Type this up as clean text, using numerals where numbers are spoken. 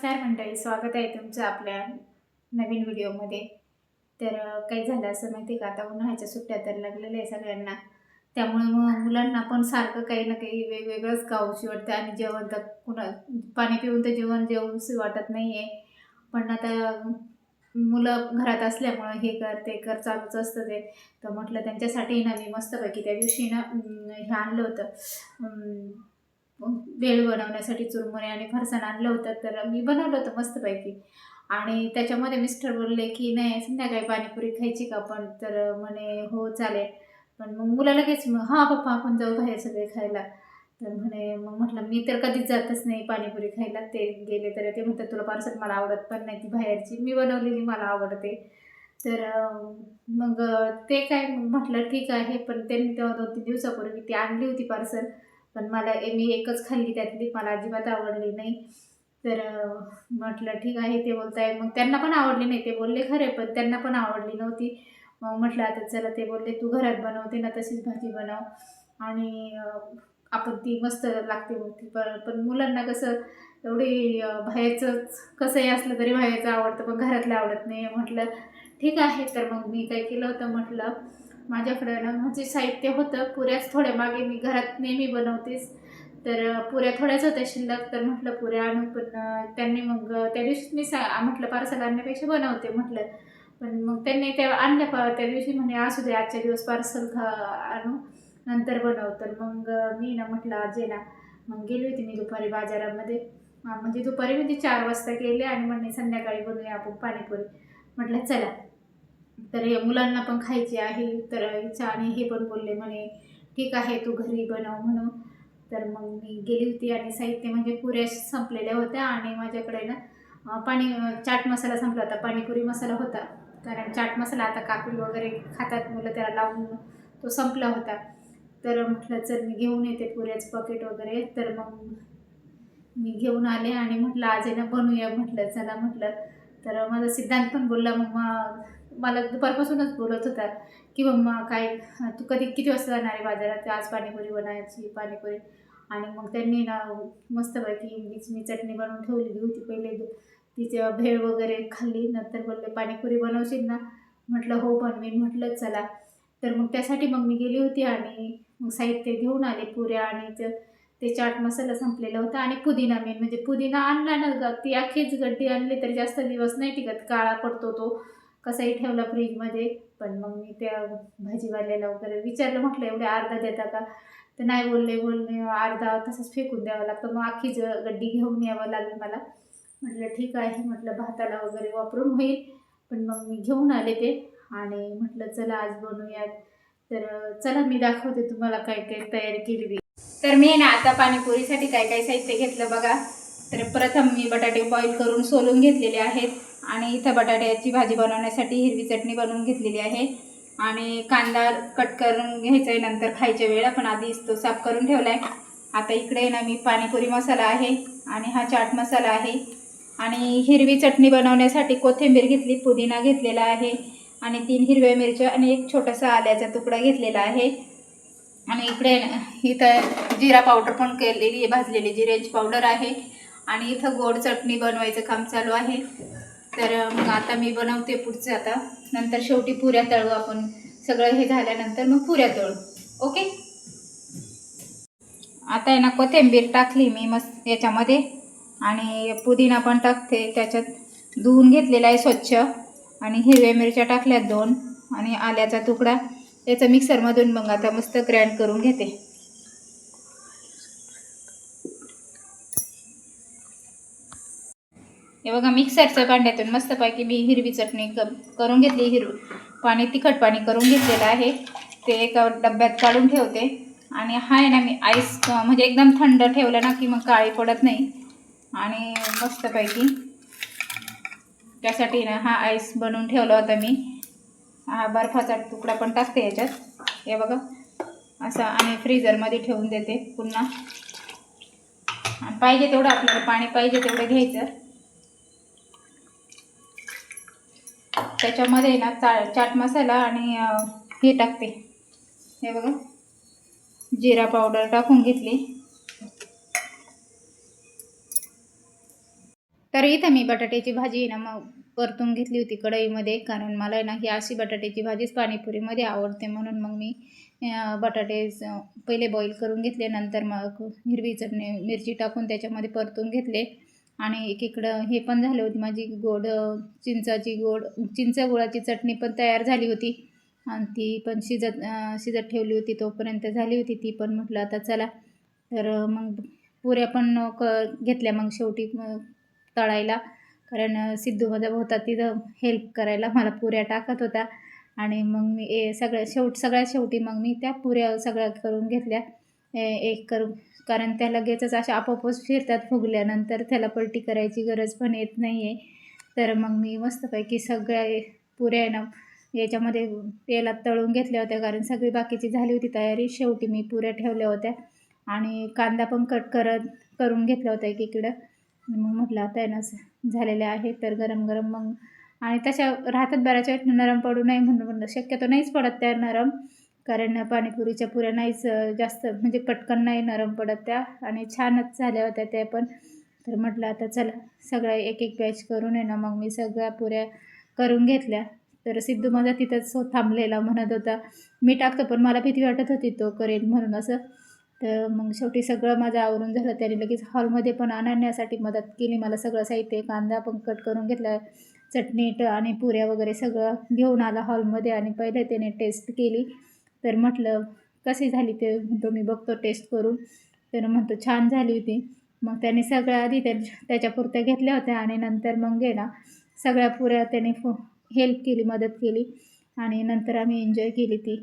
नमस्कार मंडळी, स्वागत आहे तुमचं आपल्या नवीन व्हिडिओमध्ये। तर काही झालं असं माहिती का, आता उन्हाळ्याच्या सुट्ट्या तर लागलेल्या आहे सगळ्यांना, त्यामुळे मग मुलांना पण सारखं काही ना काही वेगवेगळंच खाऊशी वाटतं आणि जेवण तर पुन्हा पाणी पिऊन तर जेवूशी वाटत नाही आहे। पण आता मुलं घरात असल्यामुळं हे कर ते कर चालूच असतं ते। तर म्हटलं त्यांच्यासाठी ना मी मस्तपैकी त्या दिवशी ना हे आणलं होतं, भेळ बनवण्यासाठी चुरमुरे आणि फरसाण आणलं होतं। तर मी बनवलं होतं मस्तपैकी आणि त्याच्यामध्ये मिस्टर बोलले की नाही संध्याकाळी पाणीपुरी खायची का आपण, तर म्हणे हो चालेल। पण मग मुलं लगेच हां पप्पा आपण जाऊ बाहेर सगळे खायला। तर म्हणे मग म्हटलं मी तर कधीच जातच नाही पाणीपुरी खायला, ते गेले तर ते म्हणतात तुला पार्सल मला आवडत पण नाही ती बाहेरची, मी बनवलेली मला आवडते। तर मग ते काय म्हटलं ठीक आहे, पण त्यांनी तेव्हा 2-3 दिवसापूर्वी ती आणली होती पार्सल, पण मी एकच खाल्ली त्यातली, मला अजिबात आवडली नाही। तर म्हटलं ठीक आहे ते बोलताय, मग त्यांना पण आवडली नाही, ते बोलले खरे पण त्यांना पण आवडली नव्हती। मग म्हटलं आता चला, ते बोलले तू घरात बनवते ना तशीच भाजी बनव आणि आपण ती मस्त लागते होती। पण मुलांना कसं एवढी बाहेरचंच कसंही असलं तरी बाहेरचं आवडतं, पण घरातलं आवडत नाही। म्हटलं ठीक आहे, तर मग मी काय केलं होतं, म्हटलं माझ्याकडं ना म्हणजे साहित्य होतं, पुऱ्याच थोड्या मागे मी घरात नेहमी बनवतेच, तर पुऱ्या थोड्याच होत्या शिल्लक, तर म्हटलं पुऱ्या आणून पण त्यांनी मग त्या दिवशी मी म्हटलं पार्सल आणण्यापेक्षा बनवते म्हटलं। पण मग त्यांनी त्या आणल्या त्या दिवशी म्हणे असू दे आजच्या दिवस पार्सल आणू नंतर बनव। तर मग मी ना म्हटलं आज आहे ना, मग गेली होती मी दुपारी बाजारामध्ये, म्हणजे दुपारी म्हणजे 4 वाजता गेले आणि म्हणे संध्याकाळी बनवूया आपण पाणीपुरी। म्हटलं चला, तर मुलांना पण खायची आहे तर इच्छा, आणि हे पण बोलले म्हणे ठीक आहे तू घरी बनव म्हणून। तर मग मी गेली होती आणि साहित्य म्हणजे पुऱ्या संपलेल्या होत्या आणि माझ्याकडे ना चाट मसाला संपला होता, पाणीपुरी मसाला होता, कारण चाट मसाला आता काकडी वगैरे खातात मुलं, त्याला लावून तो संपला होता। तर म्हटलं चल मी घेऊन येते पुऱ्याचं पॅकेट वगैरे, तर मग मी घेऊन आले आणि म्हटलं आज आहे ना बनवूया, म्हटलं चला म्हटलं। तर माझा सिद्धांत पण बोलला, मग मला दुपारपासूनच बोलत होता की मम्मा काय तू किती वाजता जाणार आहे बाजारात, आज पाणीपुरी बनायची पाणीपुरी। आणि मग त्यांनी ना मस्तपैकी मी चटणी बनवून ठेवलेली होती, पहिले तिचे भेळ वगैरे खाल्ली, नंतर बोलले पाणीपुरी बनवशील ना, म्हटलं हो बनवीन म्हटलं चला। तर मग त्यासाठी मग मी गेली होती आणि मग साहित्य घेऊन आले, पुऱ्या आणि ते चाट मसाला संपलेला होता आणि पुदिना, मेन म्हणजे पुदिना आणला ना, ती अख्खीच गड्डी आणली तर जास्त दिवस नाही टिकत, काळा पडतो तो, कसाही ठेवला फ्रीजमध्ये। पण मग मी त्या भाजीवाल्याला वगैरे विचारलं, म्हटलं एवढे अर्धा देता का, तर नाही बोलले अर्धा तसंच फेकून द्यावं लागतं, मग अख्खीच गड्डी घेऊन यावं लागेल मला। म्हटलं ठीक आहे, म्हटलं भाताला वगैरे वापरून होईल। पण मग मी घेऊन आले ते आणि म्हटलं चला आज बनवूयात। तर चला मी दाखवते तुम्हाला काय काय तयारी केलेली। तर मी ना आता पाणीपुरीसाठी काय काय साहित्य घेतलं बघा। तर प्रथम मी बटाटे बॉईल करून सोलून घेतलेले आहेत आणि इथं बटाट्याची भाजी बनवण्यासाठी हिरवी चटणी बनवून घेतलेली आहे आणि कांदा कट करून घ्यायचा आहे नंतर खायच्या वेळा, पण आधीच तो साफ करून ठेवला आहे। आता इकडे ना मी पाणीपुरी मसाला आहे आणि हा चाट मसाला आहे आणि हिरवी चटणी बनवण्यासाठी कोथिंबीर घेतली, पुदिना घेतलेला आहे आणि 3 हिरव्या मिरच्या आणि एक छोटासा आल्याचा तुकडा घेतलेला आहे। आणि इकडे इथं जिरा पावडर पण केलेली आहे, भाजलेली जिऱ्याची पावडर आहे आणि इथं गोड चटणी बनवायचं काम चालू आहे। तर मग आता मी बनवते पुढचं, आता नंतर शेवटी पुऱ्या तळू आपण, सगळं हे झाल्यानंतर मग पुऱ्या तळू, ओके। आता आहे ना कोथिंबीर टाकली मी मस्त याच्यामध्ये आणि पुदिना पण टाकते त्याच्यात, धुवून घेतलेला आहे स्वच्छ, आणि हिरव्या मिरच्या टाकल्या 2 आणि आल्याचा तुकडा, याचं मिक्सरमधून मग आता मस्त ग्राइंड करून घेते। हे बघा मिक्सरच्या भांड्यातून मस्तपैकी मी हिरवी चटणी करून घेतली, तिखट पाणी करून घेतलेलं आहे, ते एका डब्यात काढून ठेवते। आणि हा आहे ना मी आईस म्हणजे एकदम थंड ठेवलं ना की मग काळी पडत नाही, आणि मस्तपैकी त्यासाठी ना हा आईस बनवून ठेवला होता मी। हा बर्फाचा तुकडा पण टाकते याच्यात, हे बघा असा, आणि फ्रीजरमध्ये ठेवून देते पुन्हा। आणि पाहिजे तेवढं आपल्याला पाणी पाहिजे तेवढं घ्यायचं, त्याच्यामध्ये ना चाट मसाला आणि हे टाकते, हे बघा जिरा पावडर टाकून घेतली। तर इथं मी बटाट्याची भाजी ना मग परतून घेतली होती कढईमध्ये, कारण मला ना ही अशी बटाट्याची भाजीच पाणीपुरीमध्ये आवडते. म्हणून मग मी बटाटे पहिले बॉईल करून घेतले, नंतर मग हिरवी चटणी मिरची टाकून त्याच्यामध्ये परतून घेतले. आणि एकीकडं हे पण झाली होती माझी चिंच गुळाची चटणी पण तयार झाली होती, आणि ती पण शिजत ठेवली होती, तोपर्यंत झाली होती ती पण. म्हटलं आता चला, तर मग पुऱ्या पण घेतल्या मग शेवटी तळायला, कारण सिद्धू माझा होता तिथं हेल्प करायला, मला पुऱ्या टाकत होता. आणि मग मी सगळ्यात शेवटी मग मी त्या पुऱ्या सगळ्या करून घेतल्या एक करून, कारण त्या लगेचच अशा आपोआपच फिरतात फुगल्यानंतर, त्याला पलटी करायची गरज पण येत नाही आहे. तर मग मी मस्तपैकी सगळ्या पुऱ्या ना याच्यामध्ये तेलात तळून घेतल्या होत्या, कारण सगळी बाकीची झाली होती तयारी. शेवटी मी पुऱ्या ठेवल्या होत्या आणि कांदा पण करून घेतला होता एकीकडं. मग म्हटलं आता आहे ना झालेल्या आहे, तर गरम गरम मग, आणि तशा राहतात बऱ्याच वेळ नरम पडू नये म्हणून शक्यतो नाहीच पडत त्या नरम, कारण पाणीपुरीच्या पुऱ्या नाहीच जास्त म्हणजे पटकन नाही नरम पडत त्या, आणि छानच झाल्या होत्या त्या पण. तर म्हटलं आता चला सगळ्या एक एक बॅच करून आहे ना मग मी सगळ्या पुऱ्या करून घेतल्या. तर सिद्धू माझा तिथंच थांबलेला, म्हणत होता मी टाकतो, पण मला भीती वाटत होती तो करेल म्हणून असं. तर मग शेवटी सगळं माझं आवरून झालं, त्याने लगेच हॉलमध्ये पण आणण्यासाठी मदत केली मला. सगळं साहित्य, कांदा पण कट करून घेतला, चटणी आणि पुऱ्या वगैरे सगळं घेऊन आला हॉलमध्ये, आणि पहिले त्याने टेस्ट केली. तर म्हटलं कशी झाली ते, म्हणतो मी बघतो टेस्ट करून. तर म्हणतो छान झाली होती. मग त्याने सगळ्या आधी त्याच्यापुरत्या घेतल्या होत्या, आणि नंतर मग ना सगळ्या पुऱ्या त्याने हेल्प केली, मदत केली, आणि नंतर आम्ही एन्जॉय केली ती.